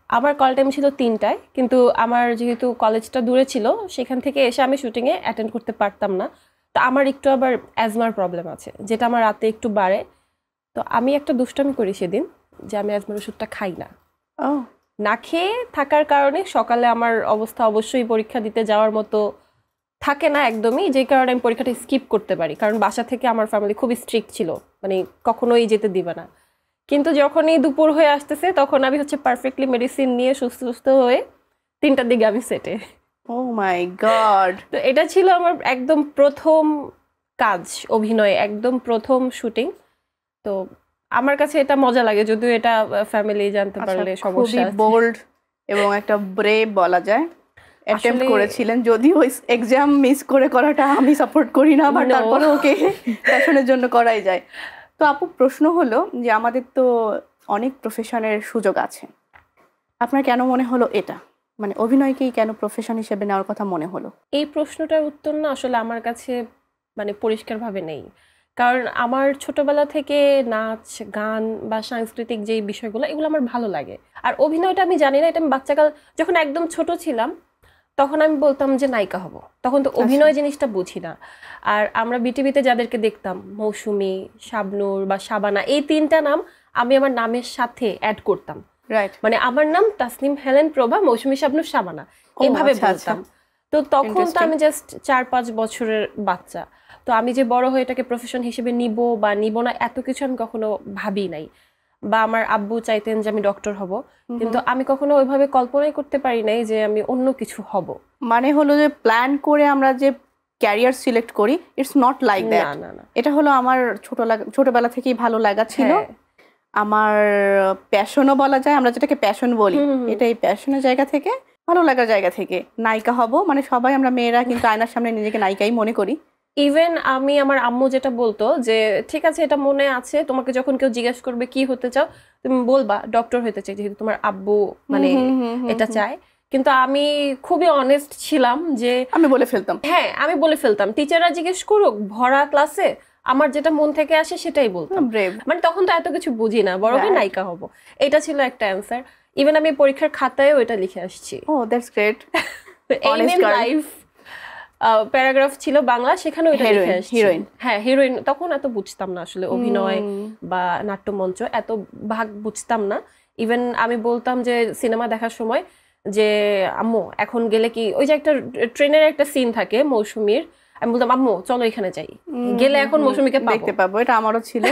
আমার call time ছিল 3টায়, কিন্তু আমার যেহেতু কলেজটা দূরে ছিল সেখান থেকে এসে আমি শুটিংয়ে অ্যাটেন্ড করতে পারতাম না। তো আমার একটু আবার অ্যাজমার প্রবলেম আছে, যেটা আমার রাতে একটু বাড়ে। তো আমি একটা দুষ্টামি করি সেদিন, যে আমি অ্যাজমার ওষুধটা খাই না। না খেয়ে থাকার কারণে সকালে আমার অবস্থা অবশ্যই পরীক্ষা দিতে যাওয়ার মতো থাকে না একদমই, যে কারণে আমি পরীক্ষাটা স্কিপ করতে পারি, কারণ বাসা থেকে আমার ফ্যামিলি খুবই স্ট্রিক্ট ছিল, মানে কখনোই যেতে দিবে না। কিন্তু যখনই দুপুর হয়ে আসতেছে তখন আমি হচ্ছে পারফেক্টলি মেডিসিন নিয়ে সুস্থ সুস্থ হয়ে 3টার দিকে আমি সেটে। ও মাই গড। তো এটা ছিল আমার একদম প্রথম কাজ, অভিনয় একদম প্রথম শুটিং। তো আমার কাছে এটা মজা লাগে, যদিও এটা ফ্যামিলি জানতে পারলে সমস্যা। খুবই বোল্ড এবং একটা ব্রেভ বলা যায়। অ্যাটেম্প্ট করেছিলেন, যদিও এক্সাম মিস করাটা আমি সাপোর্ট করি না, বাট তারপরে ওকে প্যাশনের জন্য করাই যায়। তো আপু, প্রশ্ন হলো যে আমাদের তো অনেক প্রফেশনের সুযোগ আছে, আপনার কেন মনে হলো এটা, মানে অভিনয়কেই কেন প্রফেশন হিসেবে নেওয়ার কথা মনে হলো? এই প্রশ্নটার উত্তর না আসলে আমার কাছে মানে পরিষ্কারভাবে নেই, কারণ আমার ছোটবেলা থেকে নাচ গান বা সাংস্কৃতিক যে বিষয়গুলো এগুলো আমার ভালো লাগে। আর অভিনয়টা আমি জানি না, এটা আমি বাচ্চাকাল যখন একদম ছোট ছিলাম তখন আমি বলতাম যে নায়িকা হব, তখন তো অভিনয় জিনিসটা বুঝি না। আর আমরা বিটিভিতে যাদেরকে দেখতাম, মৌসুমী, শাবনূর বা শাবানা, এই 3টা নাম আমি আমার নামের সাথে অ্যাড করতাম। রাইট, মানে আমার নাম তাসনিম হেলেন প্রভা, মৌসুমী, শাবনূর, শাবানা, এইভাবে বলতাম। তো তখন তো আমি জাস্ট 4-5 বছরের বাচ্চা। তো আমি যে বড় হয়ে এটাকে প্রফেশন হিসেবে নিব বা নিব না এত কিছু আমি কখনো ভাবি নাই। বা আমার আব্বু চাইতেন যে আমি ডক্টর হব, কিন্তু আমি কখনো ওইভাবে কল্পনাই করতে পারি নাই যে আমি অন্য কিছু হব। মানে হলো যে প্ল্যান করে আমরা যে ক্যারিয়ার সিলেক্ট করি, ইটস নট লাইক দ্যাট। এটা হলো আমার ছোটবেলা থেকেই ভালো লাগা ছিল, আমার প্যাশনও বলা যায়, আমরা যেটাকে প্যাশন বলি, এটা এই প্যাশনের জায়গা থেকে, ভালো লাগার জায়গা থেকে নায়িকা হব। মানে সবাই আমরা মেয়েরা কিন্তু আয়নার সামনে নিজেকে নায়িকাই মনে করি। ইভেন আমি আমার আম্মু যেটা বলতো যে ঠিক আছে এটা মনে আছে, তোমাকে যখন কেউ জিজ্ঞেস করবে কি হতে চাও তুমি বলবা ডক্টর হতে চাই, যেহেতু তোমার আব্বু মানে এটা চায়। কিন্তু আমি খুবই অনেস্ট ছিলাম যে আমি বলে ফেলতাম, হ্যাঁ আমি বলে ফেলতাম, টিচাররা জিজ্ঞেস করুক ভরা ক্লাসে আমার যেটা মন থেকে আসে সেটাই বলতাম। মানে তখন তো এত কিছু বুঝি না, বড় হয়ে নায়িকা হব, এটা ছিল একটা অ্যান্সার। ইভেন আমি পরীক্ষার খাতায়ও এটা লিখে আসছি। ও that's great. Aim in life paragraph ছিল বাংলা, সেখানেও এটা লিখে আসছি। হিরোইন, হ্যাঁ হিরোইন। তখন এত বুঝতাম না আসলে অভিনয় বা নাট্যমঞ্চ, এত ভাগ বুঝতাম না। ইভেন আমি বলতাম যে সিনেমা দেখার সময় যে আম্মু এখন গেলে কি, ওই যে একটা ট্রেনের একটা সিন থাকে মৌসুমীর, আমি বলতাম আম্মু চলো এখানে যাই, গেলে এখন মৌসুমীকে দেখতে পাবো। এটা আমারও ছিল।